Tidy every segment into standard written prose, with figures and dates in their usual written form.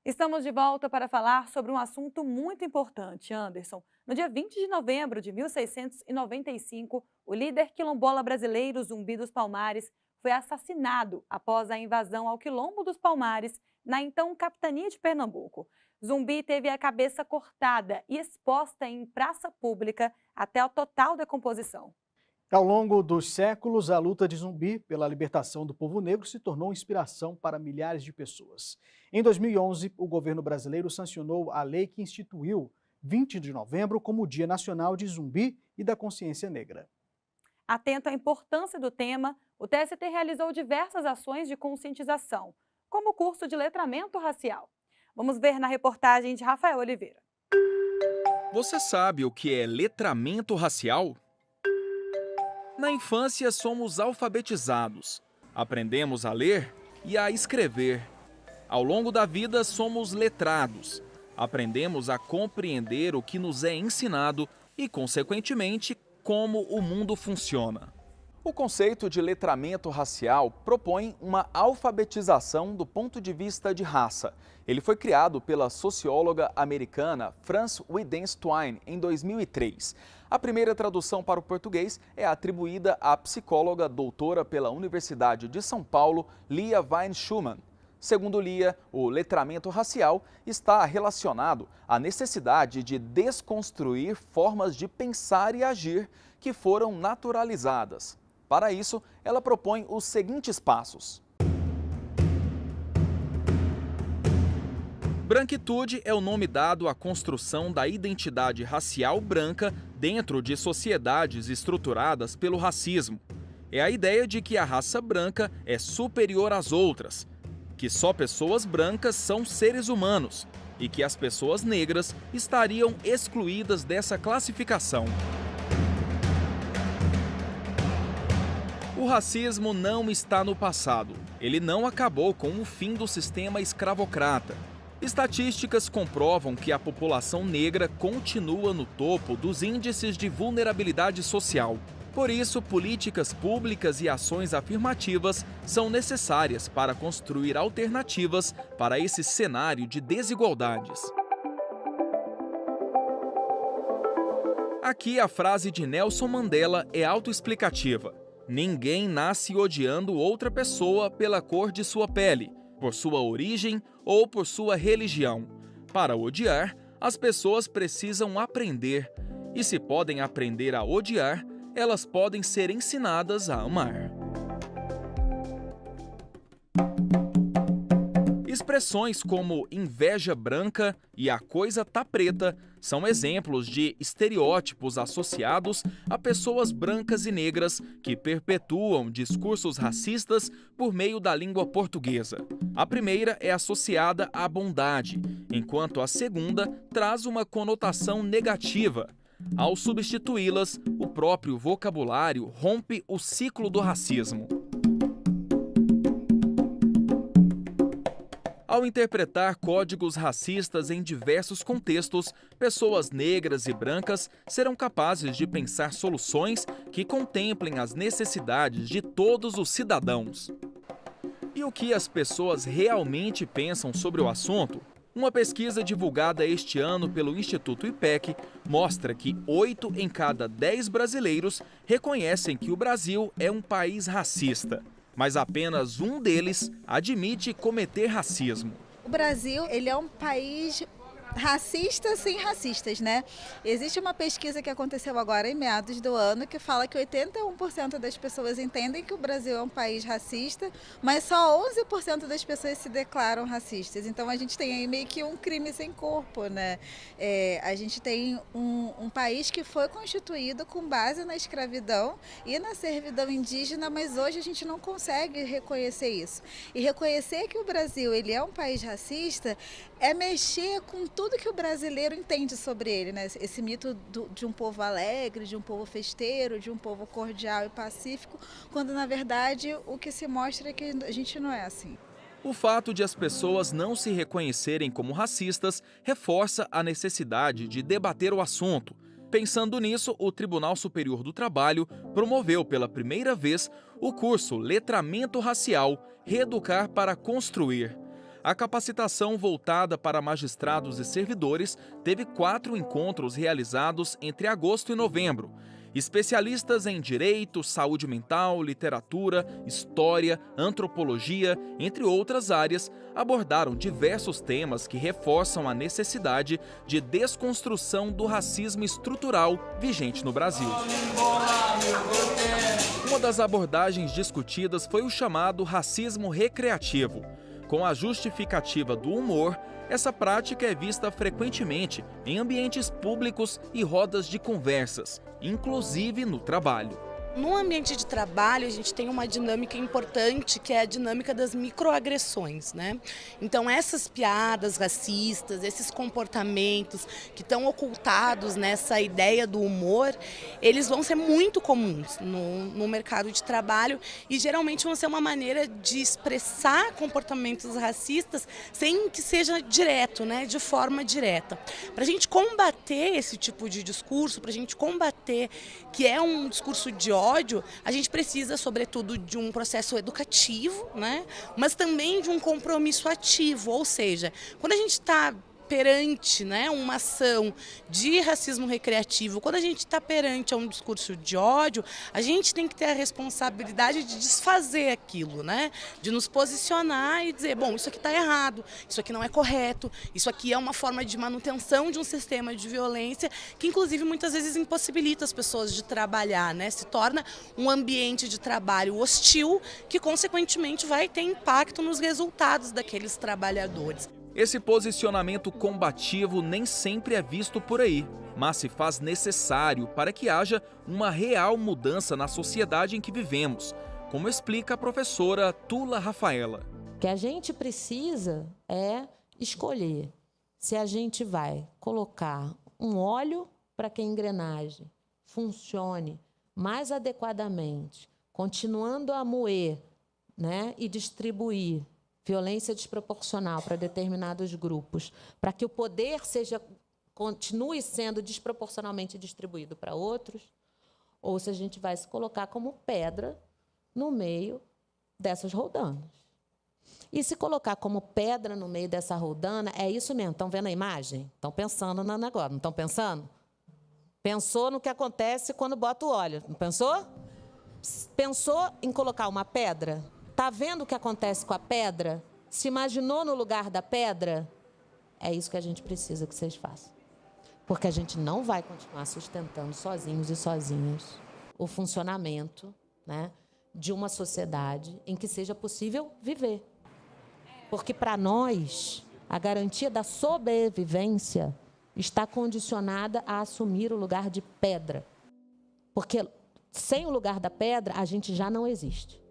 Estamos de volta para falar sobre um assunto muito importante, Anderson. No dia 20 de novembro de 1695, o líder quilombola brasileiro Zumbi dos Palmares foi assassinado após a invasão ao Quilombo dos Palmares, na então capitania de Pernambuco. Zumbi teve a cabeça cortada e exposta em praça pública até a total decomposição. Ao longo dos séculos, a luta de Zumbi pela libertação do povo negro se tornou inspiração para milhares de pessoas. Em 2011, o governo brasileiro sancionou a lei que instituiu 20 de novembro como o Dia Nacional de Zumbi e da Consciência Negra. Atento à importância do tema, o TST realizou diversas ações de conscientização, como o curso de letramento racial. Vamos ver na reportagem de Rafael Oliveira. Você sabe o que é letramento racial? Na infância, somos alfabetizados. Aprendemos a ler e a escrever. Ao longo da vida, somos letrados. Aprendemos a compreender o que nos é ensinado e, consequentemente, como o mundo funciona. O conceito de letramento racial propõe uma alfabetização do ponto de vista de raça. Ele foi criado pela socióloga americana Frances Widens Twine em 2003. A primeira tradução para o português é atribuída à psicóloga doutora pela Universidade de São Paulo, Lia Vine Schumann. Segundo Lia, o letramento racial está relacionado à necessidade de desconstruir formas de pensar e agir que foram naturalizadas. Para isso, ela propõe os seguintes passos. Branquitude é o nome dado à construção da identidade racial branca dentro de sociedades estruturadas pelo racismo. É a ideia de que a raça branca é superior às outras, que só pessoas brancas são seres humanos e que as pessoas negras estariam excluídas dessa classificação. O racismo não está no passado. Ele não acabou com o fim do sistema escravocrata. Estatísticas comprovam que a população negra continua no topo dos índices de vulnerabilidade social. Por isso, políticas públicas e ações afirmativas são necessárias para construir alternativas para esse cenário de desigualdades. Aqui a frase de Nelson Mandela é autoexplicativa. Ninguém nasce odiando outra pessoa pela cor de sua pele, por sua origem ou por sua religião. Para odiar, as pessoas precisam aprender. E se podem aprender a odiar, elas podem ser ensinadas a amar. Expressões como inveja branca e a coisa tá preta são exemplos de estereótipos associados a pessoas brancas e negras que perpetuam discursos racistas por meio da língua portuguesa. A primeira é associada à bondade, enquanto a segunda traz uma conotação negativa. Ao substituí-las, o próprio vocabulário rompe o ciclo do racismo. Ao interpretar códigos racistas em diversos contextos, pessoas negras e brancas serão capazes de pensar soluções que contemplem as necessidades de todos os cidadãos. E o que as pessoas realmente pensam sobre o assunto? Uma pesquisa divulgada este ano pelo Instituto IPEC mostra que 8 em cada 10 brasileiros reconhecem que o Brasil é um país racista. Mas apenas um deles admite cometer racismo. O Brasil, ele é um país racista sem racistas, né? Existe uma pesquisa que aconteceu agora em meados do ano que fala que 81% das pessoas entendem que o Brasil é um país racista, mas só 11% das pessoas se declaram racistas. Então a gente tem aí meio que um crime sem corpo, né? A gente tem um país que foi constituído com base na escravidão e na servidão indígena, mas hoje a gente não consegue reconhecer isso. E reconhecer que o Brasil ele é um país racista é mexer com tudo que o brasileiro entende sobre ele, né? Esse mito de um povo alegre, de um povo festeiro, de um povo cordial e pacífico, quando na verdade o que se mostra é que a gente não é assim. O fato de as pessoas não se reconhecerem como racistas reforça a necessidade de debater o assunto. Pensando nisso, o Tribunal Superior do Trabalho promoveu pela primeira vez o curso Letramento Racial – Reeducar para Construir. A capacitação voltada para magistrados e servidores teve 4 encontros realizados entre agosto e novembro. Especialistas em direito, saúde mental, literatura, história, antropologia, entre outras áreas, abordaram diversos temas que reforçam a necessidade de desconstrução do racismo estrutural vigente no Brasil. Uma das abordagens discutidas foi o chamado racismo recreativo. Com a justificativa do humor, essa prática é vista frequentemente em ambientes públicos e rodas de conversas, inclusive no trabalho. No ambiente de trabalho, a gente tem uma dinâmica importante, que é a dinâmica das microagressões, né? Então, essas piadas racistas, esses comportamentos que estão ocultados nessa ideia do humor, eles vão ser muito comuns no mercado de trabalho e geralmente vão ser uma maneira de expressar comportamentos racistas sem que seja direto, né? De forma direta. Para a gente combater esse tipo de discurso, para a gente combater que é um discurso de ódio, a gente precisa, sobretudo, de um processo educativo, né? Mas também de um compromisso ativo, ou seja, quando a gente está perante, né, uma ação de racismo recreativo, quando a gente está perante a um discurso de ódio, a gente tem que ter a responsabilidade de desfazer aquilo, né? De nos posicionar e dizer, bom, isso aqui está errado, isso aqui não é correto, isso aqui é uma forma de manutenção de um sistema de violência que, inclusive, muitas vezes impossibilita as pessoas de trabalhar, né? Se torna um ambiente de trabalho hostil que, consequentemente, vai ter impacto nos resultados daqueles trabalhadores. Esse posicionamento combativo nem sempre é visto por aí, mas se faz necessário para que haja uma real mudança na sociedade em que vivemos, como explica a professora Tula Rafaela. O que a gente precisa é escolher se a gente vai colocar um óleo para que a engrenagem funcione mais adequadamente, continuando a moer, né, e distribuir violência desproporcional para determinados grupos, para que o poder continue sendo desproporcionalmente distribuído para outros, ou se a gente vai se colocar como pedra no meio dessas roldanas. E se colocar como pedra no meio dessa roldana, é isso mesmo. Estão vendo a imagem? Estão pensando no negócio, não estão pensando? Pensou no que acontece quando bota o óleo, não pensou? Pensou em colocar uma pedra? Está vendo o que acontece com a pedra? Se imaginou no lugar da pedra? É isso que a gente precisa que vocês façam. Porque a gente não vai continuar sustentando sozinhos e sozinhas o funcionamento, né, de uma sociedade em que seja possível viver. Porque, para nós, a garantia da sobrevivência está condicionada a assumir o lugar de pedra. Porque, sem o lugar da pedra, a gente já não existe.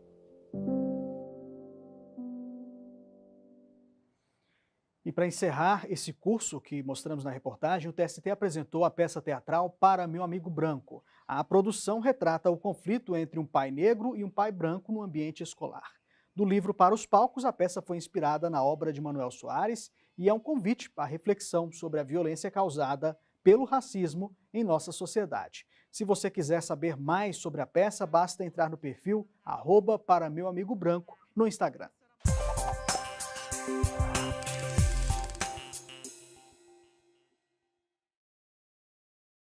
E para encerrar esse curso que mostramos na reportagem, o TST apresentou a peça teatral Para Meu Amigo Branco. A produção retrata o conflito entre um pai negro e um pai branco no ambiente escolar. Do livro para os palcos, a peça foi inspirada na obra de Manuel Soares e é um convite para a reflexão sobre a violência causada pelo racismo em nossa sociedade. Se você quiser saber mais sobre a peça, basta entrar no perfil @parameuamigobranco no Instagram.